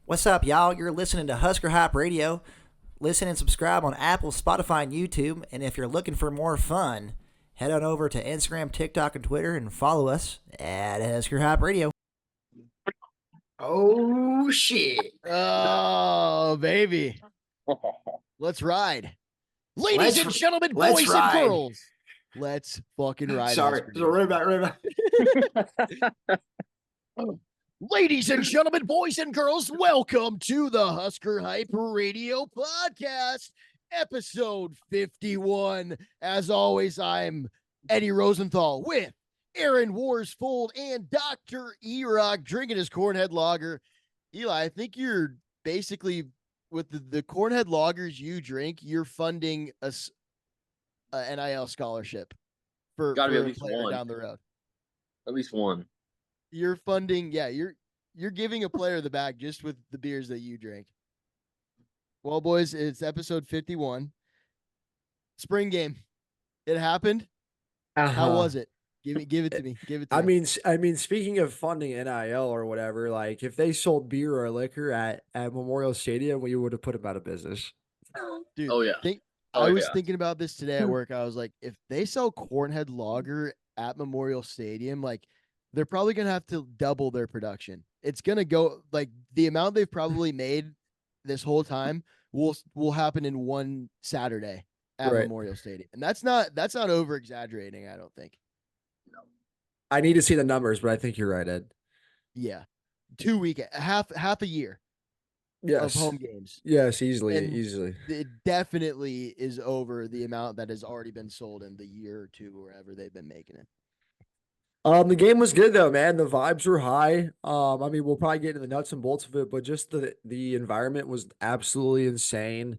What's up, y'all? You're listening to Husker Hype Radio. Listen and subscribe on Apple, Spotify, and YouTube. And if you're looking for more fun, head on over to Instagram, TikTok, and Twitter and follow us at Husker Hype Radio. Oh, shit. Oh, baby. Let's ride. Ladies and gentlemen, boys and girls. Let's fucking ride. Sorry. Right back. Ladies and gentlemen, boys and girls, welcome to the Husker Hype Radio Podcast, episode 51. As always, I'm Eddie Rosenthal with Aaron Worsfold and Dr. E-Rock drinking his Cornhead Lager. Eli, I think you're basically, with the Cornhead Lagers you drink, you're funding a NIL scholarship for Gotta be at a least player one down the road. At least one. You're funding, yeah, you're giving a player the bag just with the beers that you drink. Well, boys, it's episode 51. Spring game. It happened. How was it? Give it to me. Give it to me. I mean, speaking of funding NIL or whatever, like if they sold beer or liquor at Memorial Stadium, we would have put them out of business. Dude, oh yeah. I was thinking about this today at work. I was like, if they sell Cornhead Lager at Memorial Stadium, like they're probably gonna have to double their production. It's gonna go like the amount they've probably made this whole time will happen in one Saturday at Memorial Stadium, and that's not over exaggerating. I don't think. No, I need to see the numbers, but I think you're right, Ed. Yeah, 2 week, half a year. Yes. Of home games. Yes, easily. It definitely is over the amount that has already been sold in the year or two, wherever they've been making it. The game was good though, man. The vibes were high. I mean, we'll probably get into the nuts and bolts of it, but just the environment was absolutely insane.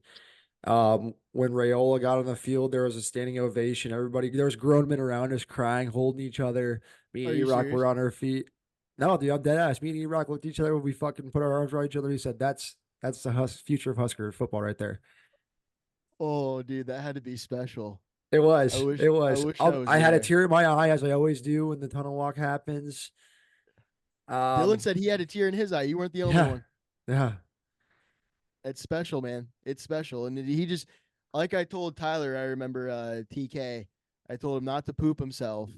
When Raiola got on the field, there was a standing ovation. There was grown men around us crying, holding each other. Me and E-Rock were on our feet. No, dude, I'm dead ass. Me and E-Rock looked at each other when we fucking put our arms around each other. He said, that's the future of Husker football right there. Oh, dude, that had to be special. It was. I had a tear in my eye, as I always do when the tunnel walk happens. Dylan said he had a tear in his eye. You weren't the only one. Yeah. It's special, man. It's special. And he just, like I told Tyler, I remember TK, I told him not to poop himself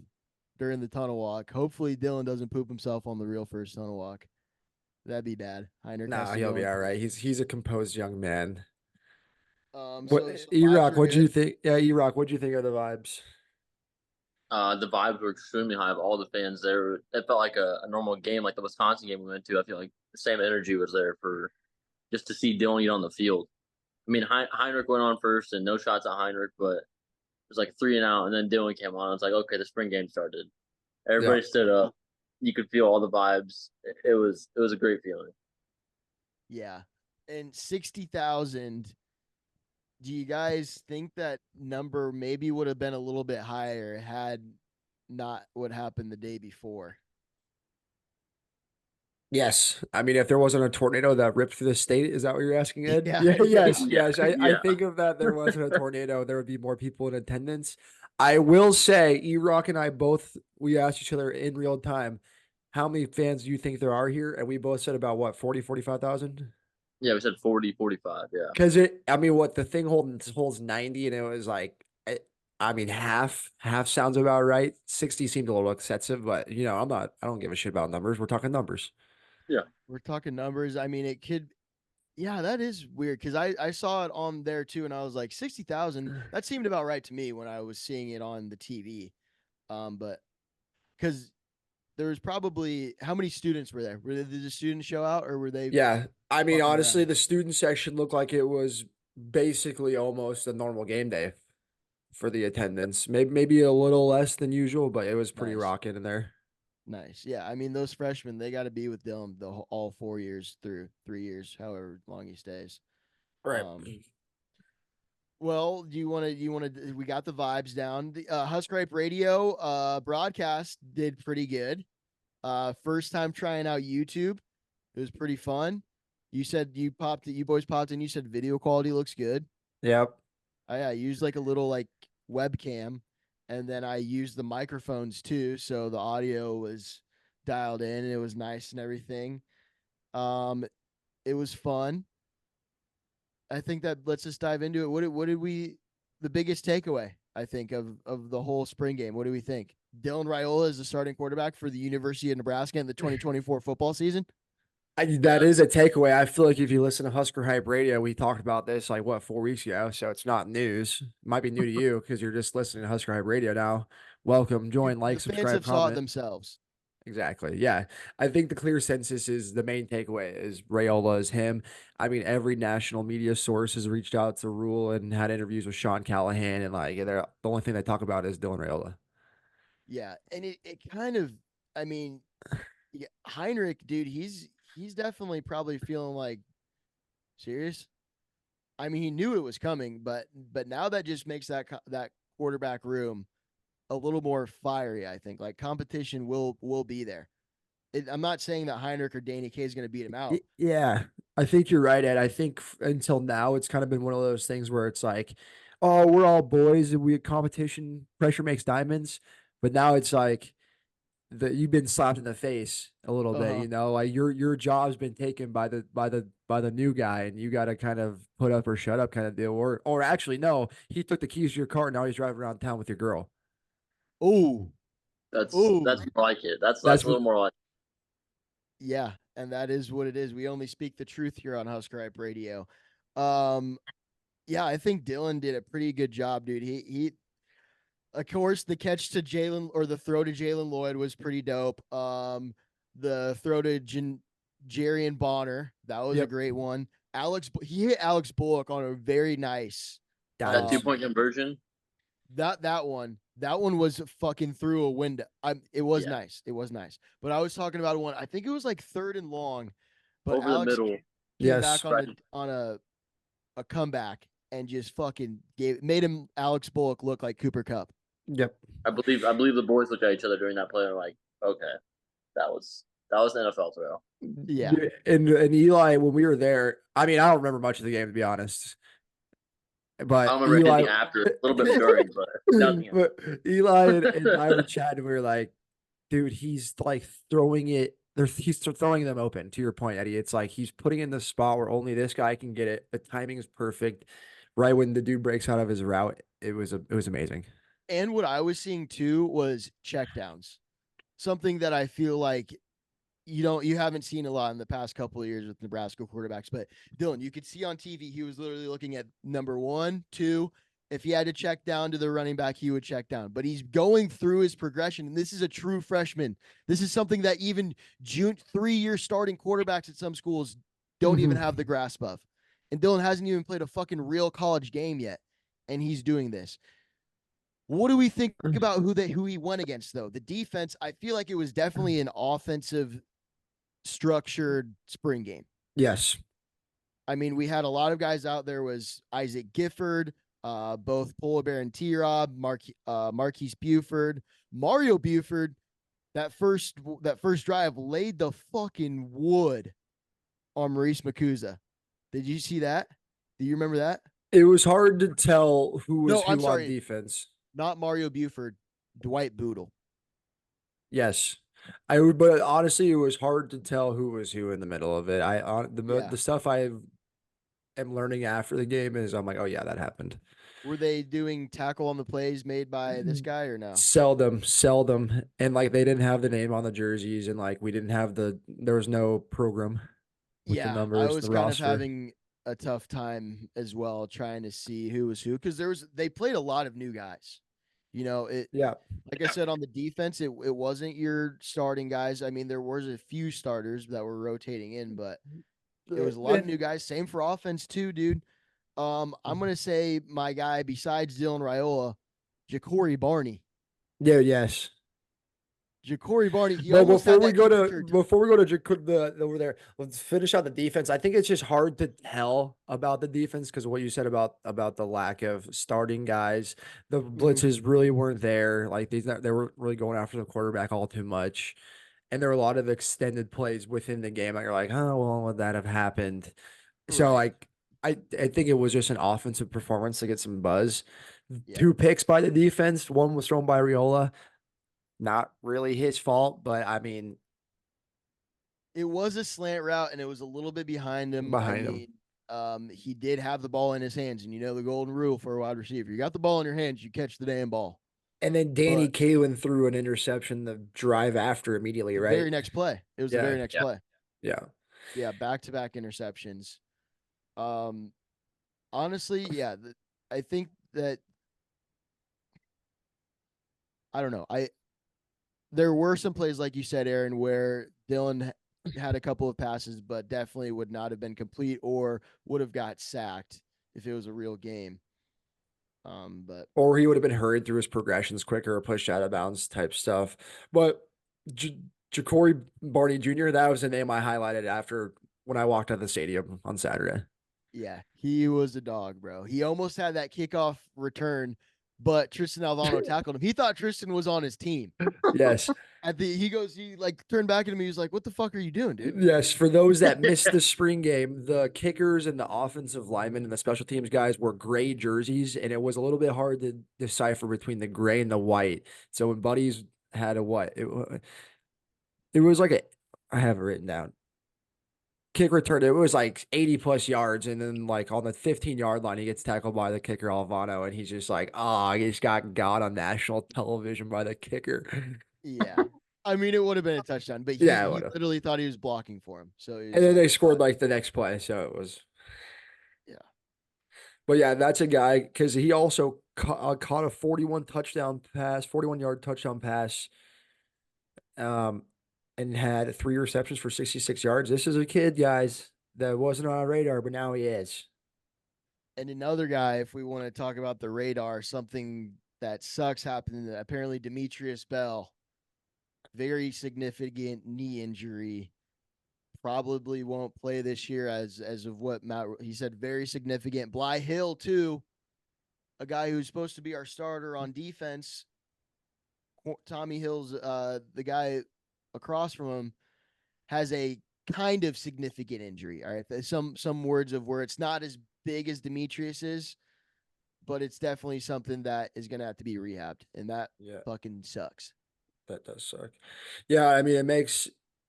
during the tunnel walk. Hopefully Dylan doesn't poop himself on the real first tunnel walk. That'd be bad. Nah, he'll be all right. He's a composed young man. E-Rock, what'd you think? Yeah, E-Rock, what'd you think of the vibes? The vibes were extremely high of all the fans there. It felt like a normal game, like the Wisconsin game we went to. I feel like the same energy was there for just to see Dylan on the field. I mean, Heinrich went on first, and no shots at Heinrich, but it was like 3 and out, and then Dylan came on. It's like, okay, the spring game started. Everybody stood up. You could feel all the vibes. It was a great feeling. Yeah, and 60,000. Do you guys think that number maybe would have been a little bit higher had not what happened the day before? Yes. I mean, if there wasn't a tornado that ripped through the state, is that what you're asking, Ed? Yeah. Yes. I think of that. There wasn't a tornado, there would be more people in attendance. I will say, E-Rock and I we asked each other in real time, how many fans do you think there are here? And we both said about what, 40, 45,000? Yeah, we said 40, 45, yeah. Because the thing holds 90, and it was like, half sounds about right. 60 seemed a little excessive, but I don't give a shit about numbers. We're talking numbers. Yeah. We're talking numbers. I mean, it could, yeah, that is weird because I saw it on there too, and I was like, 60,000. That seemed about right to me when I was seeing it on the TV. But because there was probably, how many students were there? Did the students show out, or were they? Yeah. I mean, honestly, the student section looked like it was basically almost a normal game day for the attendance. Maybe a little less than usual, but it was pretty rocking in there. Nice. Yeah. I mean, those freshmen, they got to be with Dylan all 4 years through 3 years, however long he stays. Right. Well, we got the vibes down. The Husker Hype Radio broadcast did pretty good. First time trying out YouTube. It was pretty fun. You said you boys popped in. You said video quality looks good. Yep. I used like a little like webcam, and then I used the microphones too, so the audio was dialed in and it was nice and everything. It was fun. I think that let's just dive into it. What did we the biggest takeaway, I think, of the whole spring game? What do we think? Dylan Raiola is the starting quarterback for the University of Nebraska in the 2024 football season. That is a takeaway. I feel like if you listen to Husker Hype Radio, we talked about this like 4 weeks ago, so it's not news. It might be new to you because you're just listening to Husker Hype Radio now. Welcome, join, like, The fans subscribe, have saw it comment. themselves. Exactly. Yeah. I think the clear census is the main takeaway is Raiola is him. I mean, every national media source has reached out to Rule and had interviews with Sean Callahan, and like the only thing they talk about is Dylan Raiola. Yeah, and it kind of, I mean, yeah, Heinrich, dude, he's definitely probably feeling like serious. I mean, he knew it was coming, but now that just makes that quarterback room a little more fiery. I think like competition will be there. I'm not saying that Heinrich or Danny K is going to beat him out. Yeah, I think you're right, Ed. I think until now, it's kind of been one of those things where it's like, oh, we're all boys and we competition, pressure makes diamonds. But now it's like you've been slapped in the face a little bit, like your job's been taken by the new guy, and you got to kind of put up or shut up kind of deal. Or actually, no, he took the keys to your car. Now he's driving around town with your girl. Oh, That's Ooh. more like it. That's That's a little more like. Yeah, and that is what it is. We only speak the truth here on Husker Hype Radio. Yeah, I think Dylan did a pretty good job, dude. He of course the catch to Jalen or the throw to Jalen Lloyd was pretty dope. The throw to Jerry and Bonner, that was a great one. He hit Alex Bullock on a very nice That 2-point conversion. That one was fucking through a window. It was nice. It was nice. But I was talking about one. I think it was like 3rd and long, but over Alex the middle. came back on a comeback and just fucking made him Alex Bullock look like Cooper Kupp. Yep. I believe the boys looked at each other during that play and were like, okay, that was an NFL throw. Yeah. And Eli, when we were there, I mean, I don't remember much of the game to be honest. But I don't remember anything after, a little bit during, but nothing. But Eli and I were chatting. We were like, dude, he's like throwing it. He's throwing them open. To your point, Eddie, it's like he's putting in the spot where only this guy can get it. The timing is perfect. Right when the dude breaks out of his route, it was amazing. And what I was seeing too was checkdowns, something that I feel like you haven't seen a lot in the past couple of years with Nebraska quarterbacks. But Dylan, you could see on TV he was literally looking at number 1, 2. If he had to check down to the running back, he would check down. But he's going through his progression, and this is a true freshman. This is something that even 3-year starting quarterbacks at some schools don't even have the grasp of. And Dylan hasn't even played a fucking real college game yet, and he's doing this. What do we think about who he went against, though? The defense, I feel like it was definitely an offensive structured spring game. Yes. I mean, we had a lot of guys out there. Was Isaac Gifford, both Polar Bear and T-Rob, Marquise Buford, Mario Buford. That first drive laid the fucking wood on Maurice Makuza. Did you see that? Do you remember that? It was hard to tell who was who on defense. Not Mario Buford, Dwight Boodle. Yes. But honestly, it was hard to tell who was who in the middle of it. The stuff I am learning after the game is I'm like, oh yeah, that happened. Were they doing tackle on the plays made by this guy or no? Seldom. And like they didn't have the name on the jerseys, and like we didn't have there was no program with the numbers. I was kind of having a tough time as well trying to see who was who because they played a lot of new guys. Like I said, on the defense, it wasn't your starting guys. I mean, there was a few starters that were rotating in, but it was a lot of new guys. Same for offense too, dude. I'm gonna say my guy besides Dylan Raiola, Ja'Cory Barney. Yeah, yes. Ja'Cory Barney. Before we go to over there, let's finish out the defense. I think it's just hard to tell about the defense because of what you said about the lack of starting guys. The blitzes really weren't there. Like they weren't really going after the quarterback all too much, and there were a lot of extended plays within the game. Like you're like, oh, well, would that have happened? Right. So like, I think it was just an offensive performance to get some buzz. Yeah. 2 picks by the defense. One was thrown by Raiola. Not really his fault, but I mean, It was a slant route, and it was a little bit behind him. Behind him. He did have the ball in his hands, and you know the golden rule for a wide receiver: you got the ball in your hands, you catch the damn ball. And then Danny But Kalen threw an interception the drive after immediately, the right? very next play, it was the Yeah. very next play. Yeah. Yeah, back-to-back interceptions. Honestly, yeah, I think that I don't know. There were some plays like you said, Aaron, where Dylan had a couple of passes, but definitely would not have been complete or would have got sacked if it was a real game. But Or he would have been hurried through his progressions quicker or pushed out of bounds type stuff. But Ja'Cory Barney Jr., that was the name I highlighted after when I walked out of the stadium on Saturday. yeah, he was a dog, bro. He almost had that kickoff return, but Tristan Alvano tackled him. He thought Tristan was on his team. Yes. He like turned back at him. He was like, "What the fuck are you doing, dude?" Yes. For those that missed the spring game, the kickers and the offensive linemen and the special teams guys were gray jerseys, and it was a little bit hard to decipher between the gray and the white. So when Buddies had a what? It was like a, I have it written down. Kick return, it was like 80 plus yards, and then like on the 15-yard line, he gets tackled by the kicker Alvano, and he's just like, oh, he just got on national television by the kicker. Yeah. I mean, it would have been a touchdown, but Yeah, it he would've. literally thought he was blocking for him. So And then they scored like the next play, so it was. Yeah. But yeah, that's a guy because he also caught a 41-yard touchdown pass, and had 3 receptions for 66 yards. This is a kid, guys, that wasn't on our radar, but now he is. And another guy, if we want to talk about the radar, something that sucks happened. Apparently, Demetrius Bell, very significant knee injury, probably won't play this year as of what Matt he said. Very significant. Bly Hill too, a guy who's supposed to be our starter on defense. Tommy Hill's the guy across from him has a kind of significant injury. All right, some words of where it's not as big as Demetrius is, but it's definitely something that is going to have to be rehabbed, and that fucking sucks. That does suck. Yeah, I mean,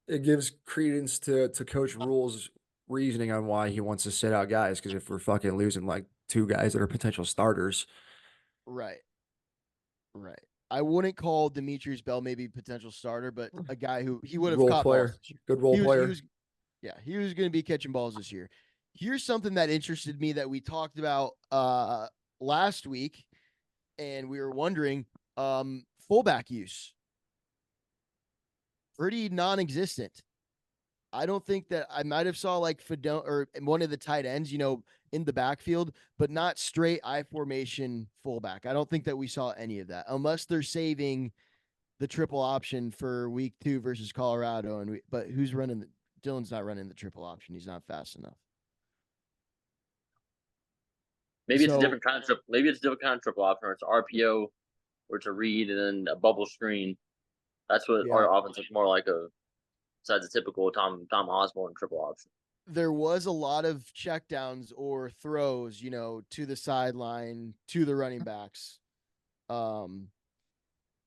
it gives credence to Coach Rule's reasoning on why he wants to sit out guys, because if we're fucking losing like 2 guys that are potential starters. Right. I wouldn't call Demetrius Bell maybe potential starter, but a guy who he would have caught balls. Good role player. He was going to be catching balls this year. Here's something that interested me that we talked about last week, and we were wondering fullback use. Pretty non-existent. I don't think that I might have saw like Fidel or one of the tight ends, in the backfield, but not straight I formation fullback. I don't think that we saw any of that unless they're saving the triple option for week 2 versus Colorado. But who's running Dylan's not running the triple option. He's not fast enough. Maybe it's a different kind of triple. Maybe it's a different kind of triple option. Or it's RPO, or it's a read and then a bubble screen. That's what our offense is more like besides the typical Tom Osborne triple option. There was a lot of checkdowns or throws, to the sideline, to the running backs. But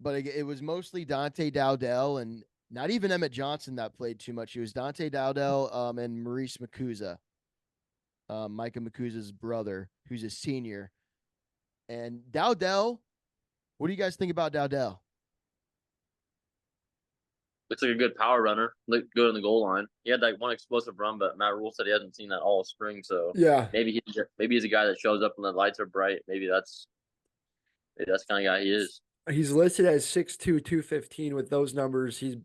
it was mostly Dante Dowdell and not even Emmett Johnson that played too much. It was Dante Dowdell and Maurice Makuza, Micah Makuza's brother, who's a senior. And Dowdell, what do you guys think about Dowdell? Looks like a good power runner. Looked good on the goal line. He had like one explosive run, but Matt Rule said he hasn't seen that all spring. So yeah, maybe he's a guy that shows up when the lights are bright. Maybe that's the kind of guy he is. He's listed as 6'2", 215 with those numbers. He's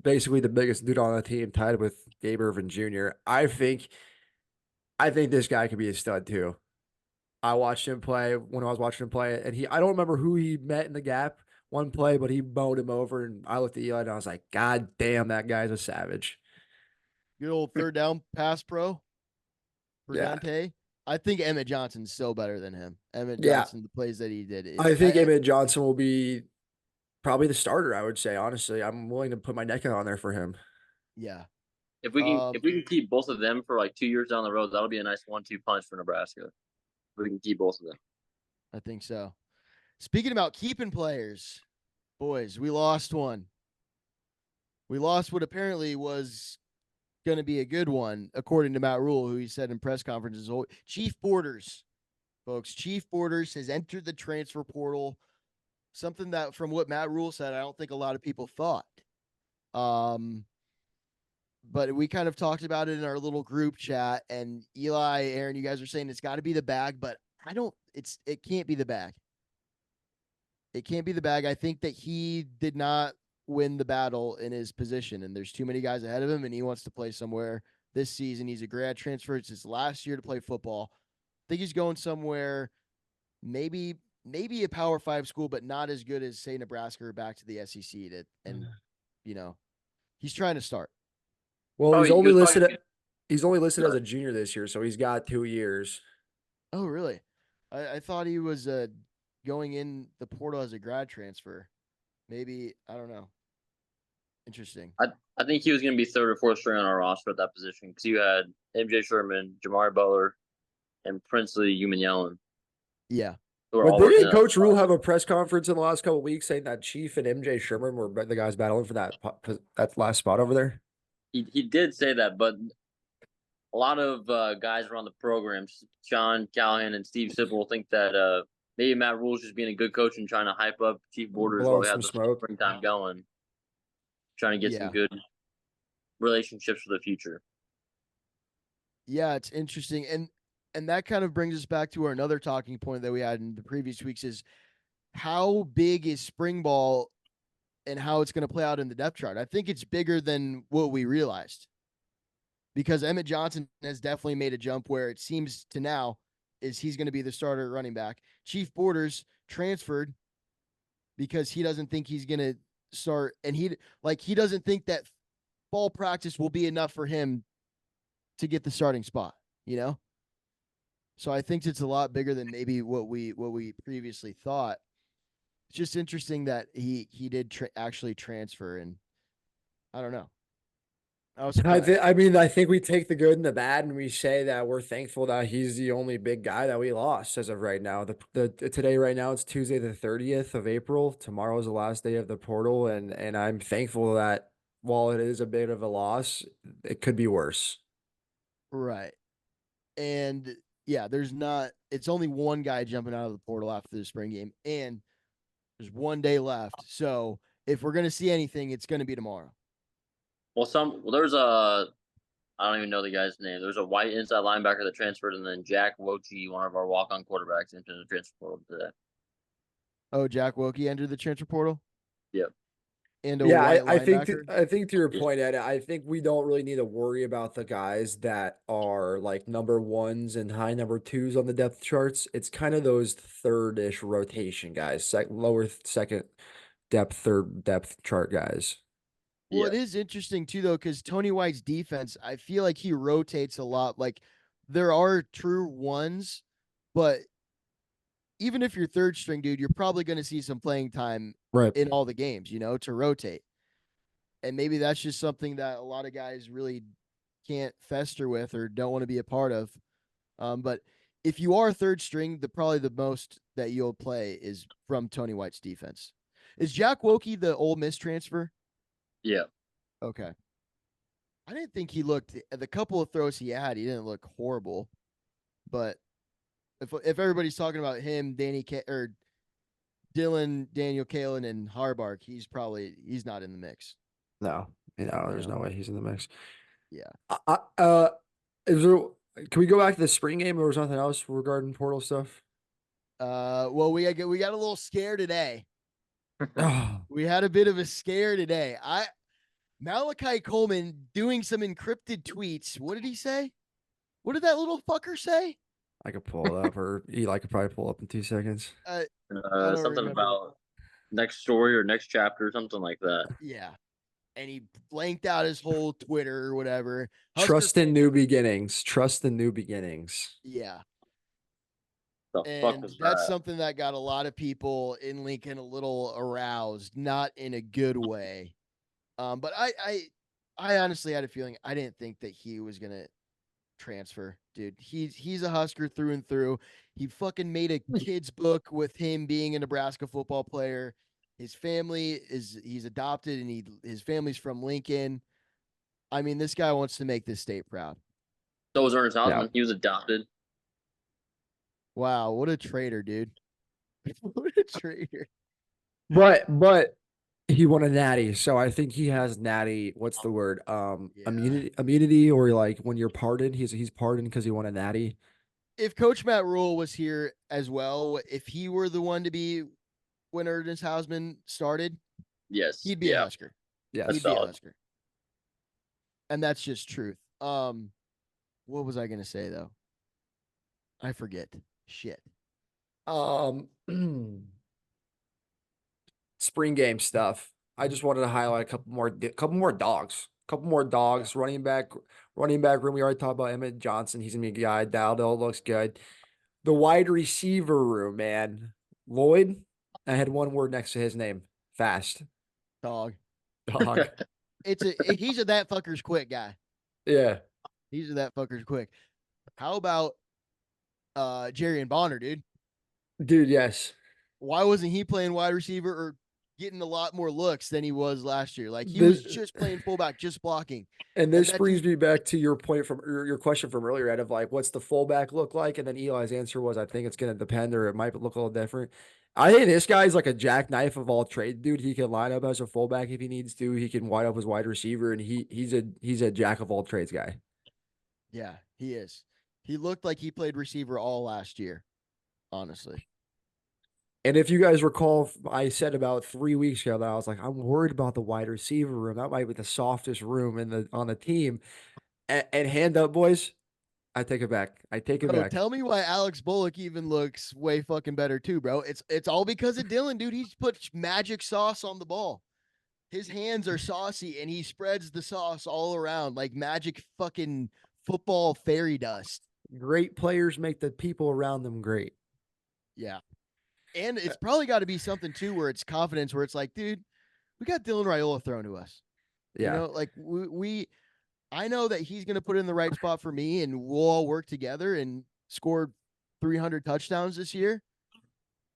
basically the biggest dude on the team, tied with Gabe Irvin Jr. I think this guy could be a stud too. I watched him play when I was watching him play, and I don't remember who he met in the gap one play, but he mowed him over, and I looked at Eli and I was like, God damn, that guy's a savage. Good old third down pass pro for Dante. I think Emmett Johnson's still better than him. Emmett Johnson, the plays that he did. I think Emmett Johnson will be probably the starter, I would say, honestly. I'm willing to put my neck on there for him. Yeah. If we can keep both of them for like 2 years down the road, that'll be a nice 1-2 punch for Nebraska. If we can keep both of them. I think so. Speaking about keeping players, boys, we lost one. We lost what apparently was going to be a good one, according to Matt Rule, who he said in press conferences. Chief Borders, folks. Chief Borders has entered the transfer portal. Something that, from what Matt Rule said, I don't think a lot of people thought. But we kind of talked about it in our little group chat, and Eli, Aaron, you guys are saying it's got to be the bag, but it can't be the bag. It can't be the bag. I think that he did not win the battle in his position, and there's too many guys ahead of him, and he wants to play somewhere this season. He's a grad transfer. It's his last year to play football. I think he's going somewhere, maybe a Power 5 school, but not as good as, say, Nebraska or back to the SEC. He's trying to start. Well, he's he only was listed as a junior this year, so he's got 2 years. Oh, really? I thought he was going in the portal as a grad transfer. Maybe, I don't know. Interesting. I think he was going to be third or fourth string on our roster at that position because you had MJ Sherman, Jamari Butler, and Princely Yellen. Yeah. But didn't Coach Rule have a press conference in the last couple of weeks saying that Chief and MJ Sherman were the guys battling for that last spot over there? He did say that, but a lot of guys around the program, Sean Callahan and Steve Sipple, think that maybe Matt Rule's just being a good coach and trying to hype up Chief Borders while we have the springtime going, trying to get some good relationships for the future. Yeah, it's interesting. And that kind of brings us back to our another talking point that we had in the previous weeks is how big is spring ball and how it's going to play out in the depth chart. I think it's bigger than what we realized because Emmett Johnson has definitely made a jump where it seems to now is he's going to be the starter running back. Chief Borders transferred because he doesn't think he's going to start, and he doesn't think that fall practice will be enough for him to get the starting spot, So I think it's a lot bigger than maybe what we previously thought. It's just interesting that he did actually transfer, and I don't know. I think we take the good and the bad, and we say that we're thankful that he's the only big guy that we lost as of right now. Today, right now, it's Tuesday the 30th of April. Tomorrow's the last day of the portal, and I'm thankful that while it is a bit of a loss, it could be worse. Right, and yeah, it's only one guy jumping out of the portal after the spring game, and there's 1 day left. So if we're going to see anything, it's going to be tomorrow. There's I don't even know the guy's name. There's a white inside linebacker that transferred, and then Jack Woche, one of our walk-on quarterbacks, entered the transfer portal today. Oh, Jack Woche entered the transfer portal? Yep. And I think to your point, Ed, I think we don't really need to worry about the guys that are like number ones and high number twos on the depth charts. It's kind of those third-ish rotation guys, lower second depth, third depth chart guys. Well, it is interesting too, though, because Tony White's defense, I feel like he rotates a lot. Like there are true ones, but even if you're third string, dude, you're probably going to see some playing time in all the games, to rotate. And maybe that's just something that a lot of guys really can't fester with or don't want to be a part of. But if you are third string, probably the most that you'll play is from Tony White's defense. Is Jack Woche the Ole Miss transfer? Yeah. Okay. I didn't think he looked, the couple of throws he had, he didn't look horrible. But if everybody's talking about him, Dylan, Daniel Kalen, and Harbark, he's not in the mix. No, there's no way he's in the mix. Yeah. Can we go back to the spring game, or was something else regarding portal stuff? Well, we got a little scare today. We had a bit of a scare today. Malachi Coleman doing some encrypted tweets. What did he say? What did that little fucker say? I could pull it up, or Eli could probably pull up in 2 seconds. Something about next story or next chapter, something like that. Yeah. And he blanked out his whole Twitter or whatever. Trust in new beginnings. Trust in new beginnings. Yeah. And that's something that got a lot of people in Lincoln a little aroused, not in a good way. But I honestly had a feeling, I didn't think that he was gonna transfer, dude. He's a Husker through and through. He fucking made a kid's book with him being a Nebraska football player. His family he's adopted, and his family's from Lincoln. I mean, this guy wants to make this state proud. So was Ernest Hausman. Yeah. He was adopted. Wow, what a traitor, dude. What a traitor. But he won a natty, so I think he has natty. What's the word? Yeah. Immunity, or like when you're pardoned, he's pardoned because he won a natty. If Coach Matt Rule was here as well, if he were the one to be when Ernest Hausman started, Yes. he'd be a Husker. Yeah, He'd be a solid. Husker. And that's just truth. What was I gonna say though? I forget. Shit. Spring game stuff. I just wanted to highlight a couple more dogs. Running back room. We already talked about Emmett Johnson. He's gonna be a guy. Dowdell looks good. The wide receiver room, man. Lloyd. I had one word next to his name. Fast. Dog. Dog. He's a that fucker's quick guy. Yeah. He's a that fucker's quick. How about Jerry and Bonner, dude? Dude, yes. Why wasn't he playing wide receiver or getting a lot more looks than he was last year? Like he was just playing fullback, just blocking. And this brings me back to your point from your question from earlier, Ed, of like, what's the fullback look like? And then Eli's answer was, I think it's going to depend, or it might look a little different. I think this guy's like a jackknife of all trades, dude. He can line up as a fullback if he needs to. He can wide up as wide receiver, and he's a jack of all trades guy. Yeah, he is. He looked like he played receiver all last year, honestly. And if you guys recall, I said about 3 weeks ago that I was like, I'm worried about the wide receiver room. That might be the softest room on the team. And hand up, boys. I take it back. Bro, tell me why Alex Bullock even looks way fucking better too, bro. It's all because of Dylan, dude. He's put magic sauce on the ball. His hands are saucy and he spreads the sauce all around like magic fucking football fairy dust. Great players make the people around them great. Yeah. And it's probably got to be something too where it's confidence, where it's like, dude, we got Dylan Raiola thrown to us. Yeah. You know, like I know that he's going to put it in the right spot for me and we'll all work together and score 300 touchdowns this year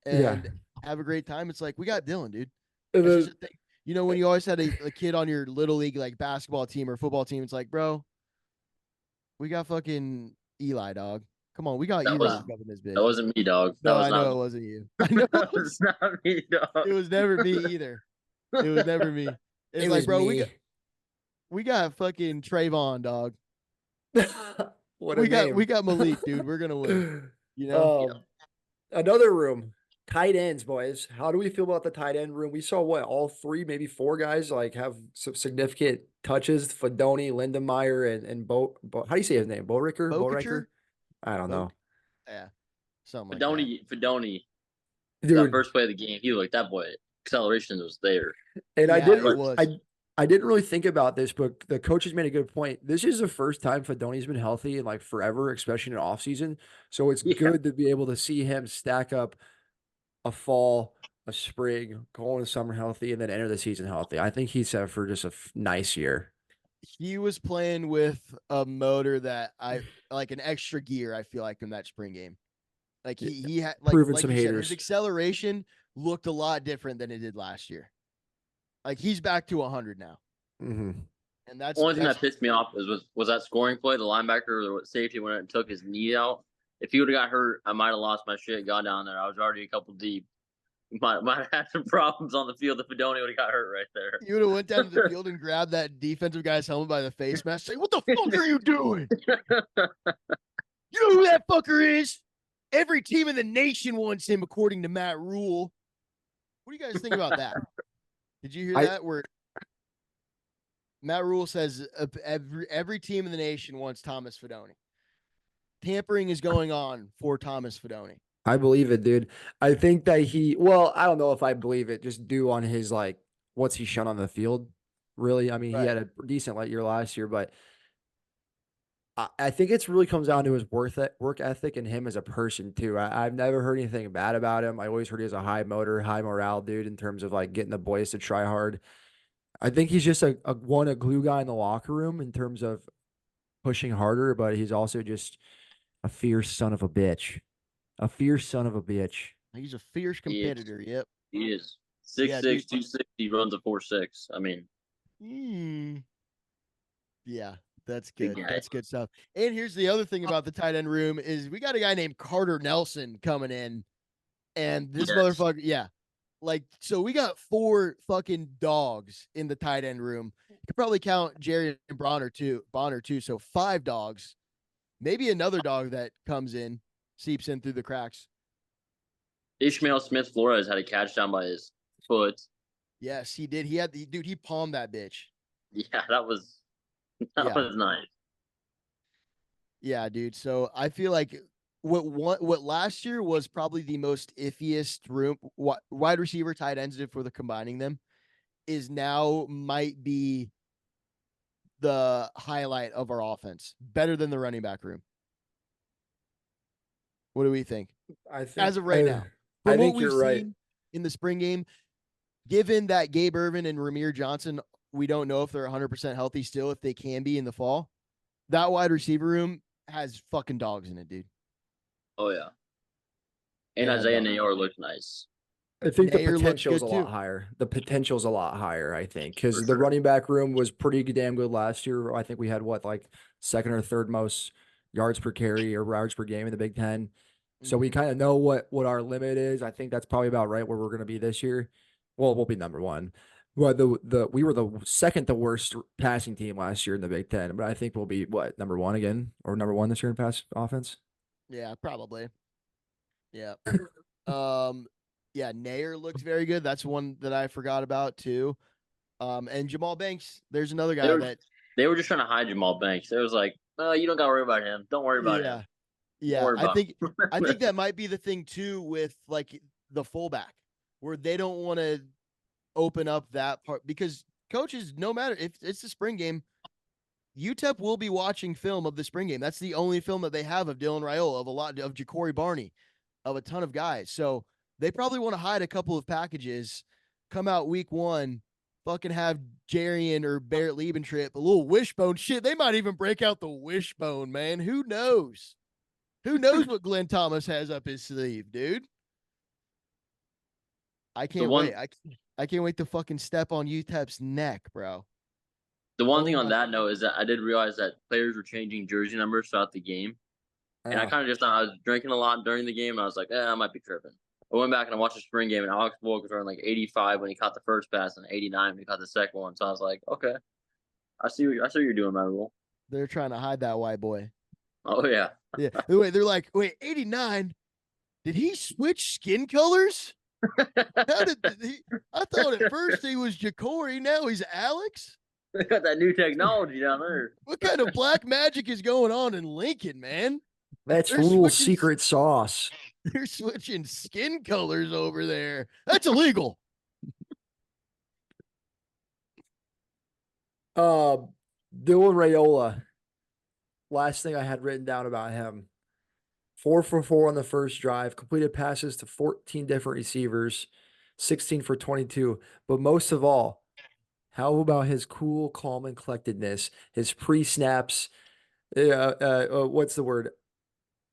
and have a great time. It's like, we got Dylan, dude. You know, when you always had a kid on your little league, like basketball team or football team, it's like, bro, we got fucking Eli, dog. Come on, we got Eli up in this bitch. That wasn't me, dog. No, I know it wasn't you. I know That was not me, dog. it was never me either. It was never me. It's It like, was bro, me. we got fucking Trayvon, dog. What a name. We got Malik, dude. We're gonna win. You know, Another room, tight ends, boys. How do we feel about the tight end room? We saw all three, maybe four guys like have some significant touches. Fedoni, Lindenmeyer, and Bo. How do you say his name? Boericker? I don't know. Yeah, something like that. Fedoni. Dude, that first play of the game, he looked that boy. Acceleration was there. And Yeah, I didn't really think about this, but the coaches made a good point. This is the first time Fedoni's been healthy in like forever, especially in off season. So it's good to be able to see him stack up a fall, a spring, go into summer healthy, and then enter the season healthy. I think he's set for just a nice year. He was playing with a motor that I like, an extra gear, I feel like, in that spring game. Like he had proven like some haters. His acceleration looked a lot different than it did last year. Like he's back to 100 now. Mm-hmm. And that's only thing that pissed me off was that scoring play. The linebacker or safety went and took his knee out. If he would have got hurt, I might have lost my shit. Got down there, I was already a couple deep. Might have had some problems on the field if Fedoni would have got hurt right there. You would have went down to the field and grabbed that defensive guy's helmet by the face mask. Say, what the fuck are you doing? You know who that fucker is? Every team in the nation wants him, according to Matt Rule. What do you guys think about that? Did you hear that? Where Matt Rule says every team in the nation wants Thomas Fedoni. Tampering is going on for Thomas Fedoni. I believe it, dude. I think that I don't know if I believe it, just due on his, like, what's he shown on the field, really. I mean, He had a decent year last year, but I think it's really comes down to his work ethic and him as a person, too. I've never heard anything bad about him. I always heard he has a high motor, high morale dude in terms of, like, getting the boys to try hard. I think he's just a glue guy in the locker room in terms of pushing harder, but he's also just a fierce son of a bitch. He's a fierce competitor. Yep. He is 6'6", 260, runs a 4.6. I mean, Yeah, that's Big good. guy. That's good stuff. And here's the other thing about the tight end room is we got a guy named Carter Nelson coming in, and this Yes. motherfucker, yeah. Like, so we got 4 fucking dogs in the tight end room. You could probably count Jerry and Bonner too. So 5 dogs. Maybe another dog that comes in, seeps in through the cracks. Ishmael Smith Flores had a catch down by his foot. Yes, he did. He palmed that bitch. Yeah, that was nice. Yeah, dude. So I feel like what last year was probably the most iffiest room wide receiver tight ends if we're combining them is now might be the highlight of our offense, better than the running back room. What do we think? I think As of right now, I from what think we've you're right. seen in the spring game, given that Gabe Irvin and Ramir Johnson, we don't know if they're 100% healthy still, if they can be in the fall. That wide receiver room has fucking dogs in it, dude. Oh yeah. And And, Isaiah Nayor looked nice. I think the Nair looks potential's a good, lot too. higher. The potential's a lot higher, I think, because For the sure. running back room was pretty damn good last year. I think we had like second or third most yards per carry or yards per game in the Big Ten. So we kind of know what our limit is. I think that's probably about right where we're going to be this year. Well, we'll be number one. Well, we were the second to worst passing team last year in the Big Ten, but I think we'll be number one again or number one this year in pass offense. Yeah, probably. Yeah. Yeah, Nair looks very good. That's one that I forgot about too. And Jamal Banks, there's another guy They were just trying to hide Jamal Banks. It was like, you don't gotta worry about him. Don't worry about him. Yeah, worry about him. I think that might be the thing too with like the fullback, where they don't want to open up that part because coaches, no matter if it's the spring game, UTEP will be watching film of the spring game. That's the only film that they have of Dylan Raiola, of a lot of Ja'Cory Barney, of a ton of guys. So they probably want to hide a couple of packages, come out week 1, fucking have Jarian or Barrett Liebentritt, a little wishbone shit. They might even break out the wishbone, man. Who knows? Who knows what Glenn Thomas has up his sleeve, dude? I can't wait. I can't wait to fucking step on UTEP's neck, bro. The one thing Oh on my that note is that I did realize that players were changing jersey numbers throughout the game. And I kind of just thought I was drinking a lot during the game, and I was like, I might be tripping. I went back and I watched the spring game, and Alex Volk was wearing like 85 when he caught the first pass and 89 when he caught the second one. So I was like, okay, I see what you're doing, my rule. They're trying to hide that white boy. Oh yeah. Yeah. They're like, wait, 89? Did he switch skin colors? How did he? I thought at first he was Ja'Cory, now he's Alex. They got that new technology down there. What kind of black magic is going on in Lincoln, man? That's They're Rule switching- secret sauce. They're switching skin colors over there. That's illegal. Dylan Raiola. Last thing I had written down about him. 4 for 4 on the first drive, completed passes to 14 different receivers, 16 for 22. But most of all, how about his cool, calm, and collectedness? His pre-snaps, what's the word?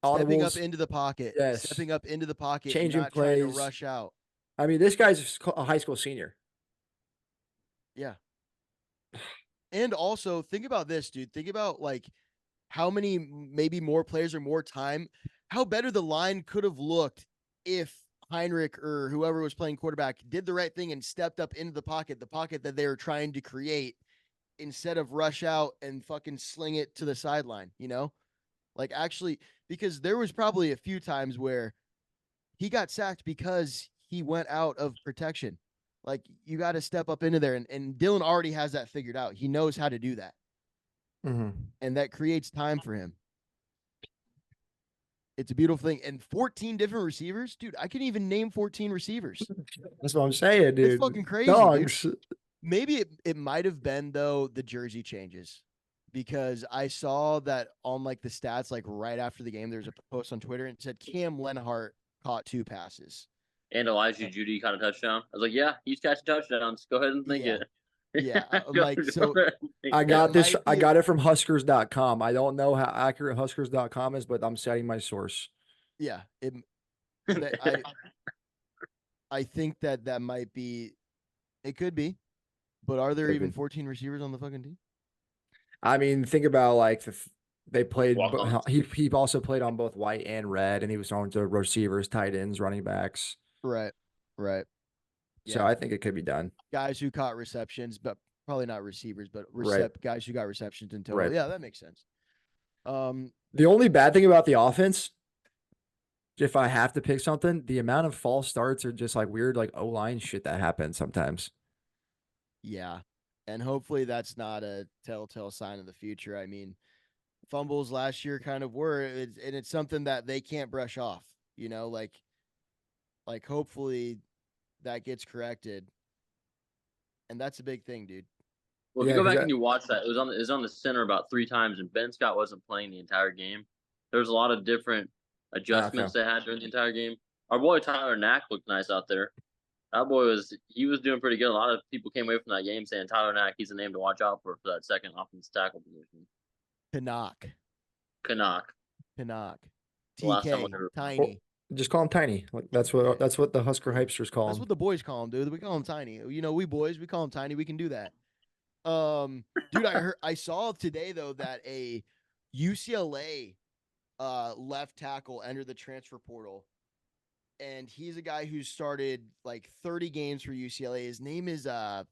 Stepping up Audibles. into the pocket. Yes. Stepping up into the pocket. Changing not trying plays. to rush out. I mean, this guy's a high school senior. Yeah. And also, think about this, dude. Think about like how many maybe more players or more time, how better the line could have looked if Heinrich or whoever was playing quarterback did the right thing and stepped up into the pocket that they were trying to create instead of rush out and fucking sling it to the sideline, you know? Like actually, because there was probably a few times where he got sacked because he went out of protection. Like you got to step up into there. And Dylan already has that figured out. He knows how to do that. Mm-hmm. And that creates time for him. It's a beautiful thing. And 14 different receivers, dude. I can even name 14 receivers. That's what I'm saying, dude. It's fucking crazy, Dogs. dude. Maybe it might have been though the jersey changes, because I saw that on like the stats, like right after the game, there's a post on Twitter and it said Cam Lenhart caught 2 passes. And Elijah Judy caught a touchdown. I was like, yeah, he's catching touchdowns. Go ahead and think it. Yeah, like so. I got That this. might I be- got it from Huskers.com. I don't know how accurate Huskers.com is, but I'm citing my source. Yeah, I think that might be. It could be, but are there even 14 receivers on the fucking team? I mean, think about like they played. Walk-ons. He also played on both white and red, and he was throwing to receivers, tight ends, running backs. Right. So Yeah. I think it could be done. Guys who caught receptions, but probably not receivers, but Right. guys who got receptions in total. Right. Yeah, that makes sense. The only bad thing about the offense, if I have to pick something, the amount of false starts are just like weird, like O-line shit that happens sometimes. Yeah. And hopefully that's not a telltale sign of the future. I mean, fumbles last year kind of were, and it's something that they can't brush off, like hopefully that gets corrected. And that's a big thing, dude. Well, if Yeah, you go 'cause back and you watch that, it was on the center about 3 times, and Ben Scott wasn't playing the entire game. There was a lot of different adjustments they had during the entire game. Our boy Tyler Knack looked nice out there. That boy was doing pretty good. A lot of people came away from that game saying Tyler Knack, he's a name to watch out for that second offensive tackle position. Canuck. Canuck. Well, TK. Tiny. just call him Tiny. Like that's what the Husker hypesters call That's him. what the boys call him, dude. We call him Tiny. We boys, we call him Tiny. We can do that. Dude, I saw today though that a UCLA left tackle entered the transfer portal, and he's a guy who started like 30 games for UCLA. His name is it's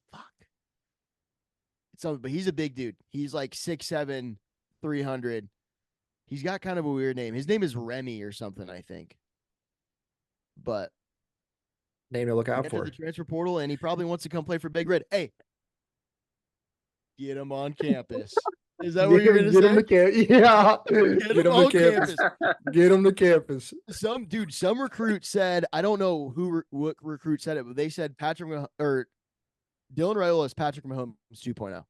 something, but he's a big dude. He's like 6'7", 300. He's got kind of a weird name. His name is Remy or something, I think. But Name to look out entered for. the transfer portal, and he probably wants to come play for Big Red. Hey, get him on campus. Is that what you're gonna say? Him to yeah. Get him on campus. Get him to campus. Some recruit said, I don't know what recruit said it, but they said Dylan Raiola is Patrick Mahomes 2.0.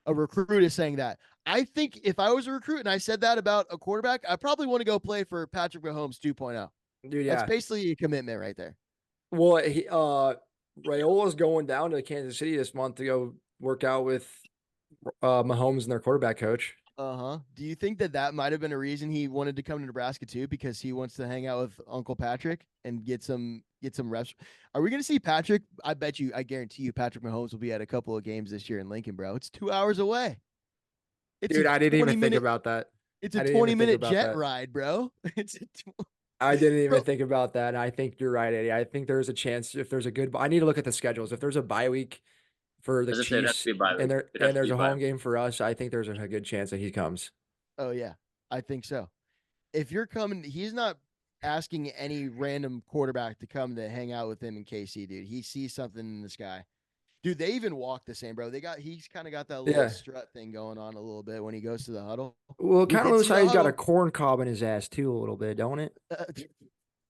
A recruit is saying that. I think if I was a recruit and I said that about a quarterback, I probably want to go play for Patrick Mahomes 2.0. Dude, yeah. That's basically a commitment right there. Well, Raiola's going down to Kansas City this month to go work out with Mahomes and their quarterback coach. Do you think that might have been a reason he wanted to come to Nebraska too, because he wants to hang out with Uncle Patrick and get some reps? Are we going to see Patrick? I guarantee you Patrick Mahomes will be at a couple of games this year in Lincoln, bro. It's 2 hours away. Dude, I didn't even think about that. It's a 20-minute jet ride, bro. I didn't even think about that. And I think you're right, Eddie. I think there's a chance if there's a good. I need to look at the schedules. If there's a bye week for the Chiefs and there's a home game for us, I think there's a good chance that he comes. Oh yeah, I think so. If you're coming, he's not asking any random quarterback to come to hang out with him in KC, dude. He sees something in this guy. Dude, they even walk the same, bro. He's kind of got that little strut thing going on a little bit when he goes to the huddle. Well, it kind of looks like he's got a corn cob in his ass too, a little bit, don't it?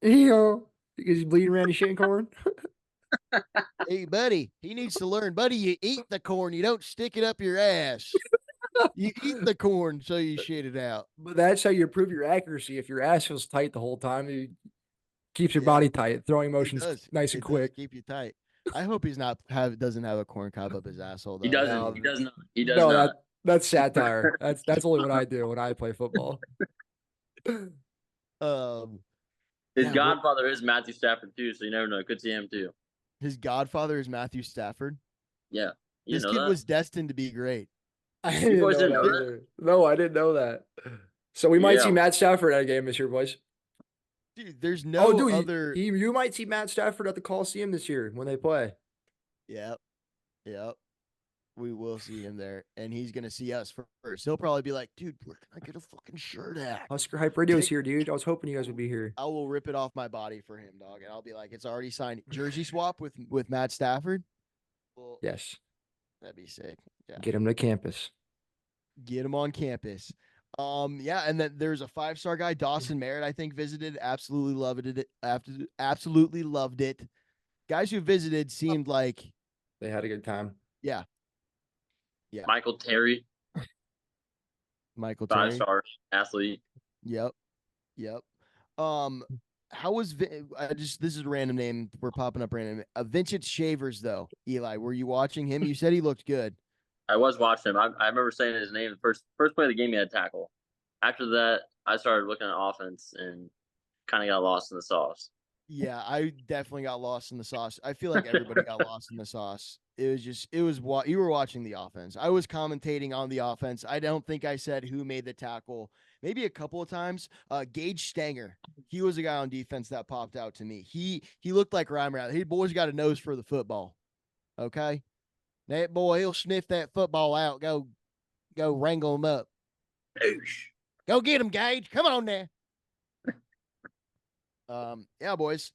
Because he's bleeding around his shit corn. Hey, buddy, he needs to learn, buddy. You eat the corn, you don't stick it up your ass. You eat the corn so you shit it out. But that's how you improve your accuracy. If your ass feels tight the whole time, it keeps your body tight. Throwing motions nice and quick. Keep you tight. I hope he's doesn't have a corn cob up his asshole. Though. He doesn't. He does not. He does not. That's satire. That's only what I do when I play football. His godfather is Matthew Stafford too, so you never know. Could see him too. His godfather is Matthew Stafford. Yeah, this kid was destined to be great. I didn't know that. No, I didn't know that. So we might see Matt Stafford at a game this year, boys. Dude, there's no other. You might see Matt Stafford at the Coliseum this year when they play. Yep. We will see him there, and he's gonna see us first. He'll probably be like, "Dude, where can I get a fucking shirt at?" Husker Hype Radio's here, dude. I was hoping you guys would be here. I will rip it off my body for him, dog, and I'll be like, "It's already signed." Jersey swap with Matt Stafford. Well, yes, that'd be sick. Yeah. Get him to campus. Get him on campus. Yeah, and then there's a 5-star guy, Dawson Merritt, I think visited. Absolutely loved it. Absolutely loved it. Guys who visited seemed like they had a good time. Yeah. Michael Terry. 5-star athlete. Yep. How was this is a random name. We're popping up random. Vincent Shavers though. Eli, were you watching him? You said he looked good. I was watching him. I remember saying his name the first play of the game. He had a tackle. After that, I started looking at offense and kind of got lost in the sauce. Yeah, I definitely got lost in the sauce. I feel like everybody got lost in the sauce. you were watching the offense. I was commentating on the offense. I don't think I said who made the tackle. Maybe a couple of times. Gage Stanger. He was a guy on defense that popped out to me. He looked like Ryan Routh. He boy's got a nose for the football. Okay. That boy, he'll sniff that football out. Go wrangle him up. Go get him, Gage. Come on now. Yeah, boys.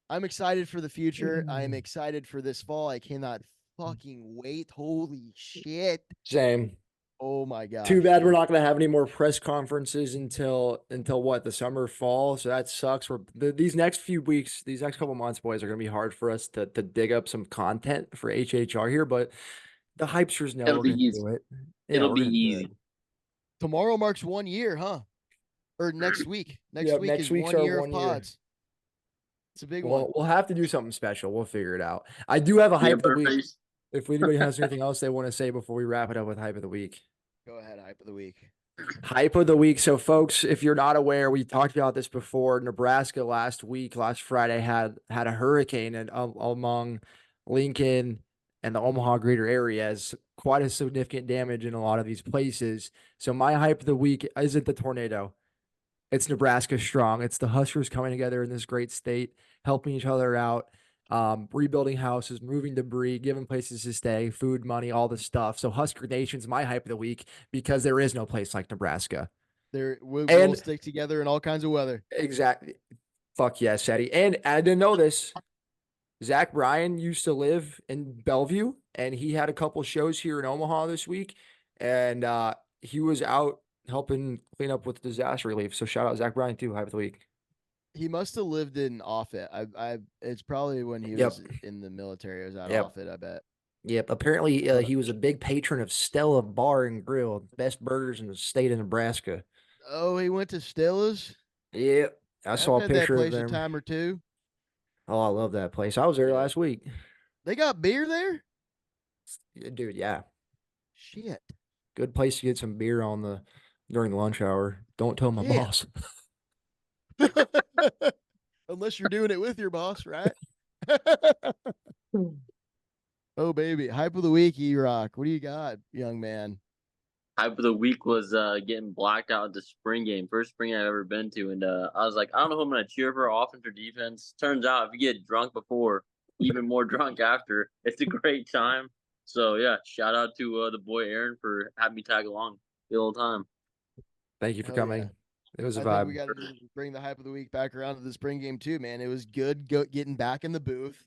I'm excited for the future. I am excited for this fall. I cannot fucking wait. Holy shit. Same. Oh my god. Too bad we're not going to have any more press conferences until what, the summer, fall. So that sucks. These next few weeks, these next couple months, boys, are going to be hard for us to dig up some content for HHR here. But the hypesters know It'll we're be going to easy. do it. Yeah, It'll we're be gonna do easy. it. Tomorrow marks 1 year, huh? Or next week. Next Yep, week next is week's 1 our year 1 of year. pods. It's a big one. We'll have to do something special. We'll figure it out. I do have a hype of the week. Face. If anybody has anything else they want to say before we wrap it up with hype of the week. Go ahead, hype of the week. Hype of the week. So, folks, if you're not aware, we talked about this before. Nebraska last Friday, had a hurricane among Lincoln and the Omaha greater areas. Quite a significant damage in a lot of these places. So, my hype of the week isn't the tornado. It's Nebraska strong. It's the Huskers coming together in this great state, helping each other out, rebuilding houses, moving debris, giving places to stay, food, money, all this stuff. So Husker Nation's my hype of the week because there is no place like Nebraska. We'll stick together in all kinds of weather. Exactly. Fuck yes, Eddie. And I didn't know this. Zach Bryan used to live in Bellevue, and he had a couple shows here in Omaha this week, and he was out helping clean up with disaster relief. So shout out Zach Bryan too, hype of the week. He must have lived in Offutt. It's probably when he was in the military. I was at Offutt, I bet. Yep. Apparently, he was a big patron of Stella Bar and Grill, best burgers in the state of Nebraska. Oh, he went to Stella's? Yep. I saw a picture that of place them. a time or two. Oh, I love that place. I was there last week. They got beer there? Dude, yeah. Shit. Good place to get some beer during the lunch hour. Don't tell my boss. Unless you're doing it with your boss, right? Oh, baby. Hype of the week, E-Rock. What do you got, young man? Hype of the week was getting blacked out at the spring game. First spring I've ever been to. And I was like, I don't know who I'm going to cheer for, offense or defense. Turns out if you get drunk before, even more drunk after, it's a great time. So, yeah, shout out to the boy Aaron for having me tag along the whole time. Thank you for coming. Yeah. It was a I vibe. think we got to bring the hype of the week back around to the spring game too, man. It was good getting back in the booth.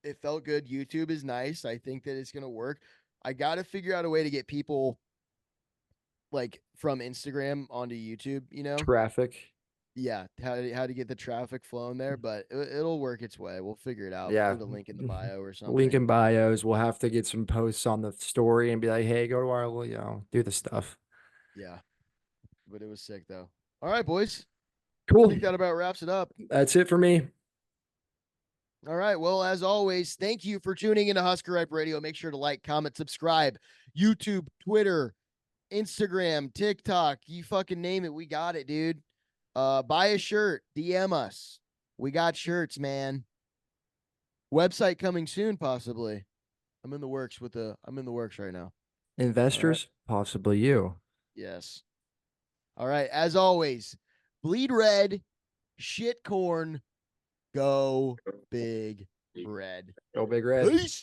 It felt good. YouTube is nice. I think that it's going to work. I got to figure out a way to get people like from Instagram onto YouTube, Traffic. Yeah. How to get the traffic flowing there, but it'll work its way. We'll figure it out. Yeah. Put a link in the bio or something. Link in bios. We'll have to get some posts on the story and be like, hey, go to our, do the stuff. Yeah. But it was sick though. All right, boys. Cool. I think that about wraps it up. That's it for me. All right. Well, as always, thank you for tuning into Husker Hype Radio. Make sure to like, comment, subscribe. YouTube, Twitter, Instagram, TikTok. You fucking name it. We got it, dude. Buy a shirt. DM us. We got shirts, man. Website coming soon, possibly. I'm in the works right now. Investors, possibly you. Yes. All right. As always, bleed red, shit corn, go big red. Go Big Red. Peace.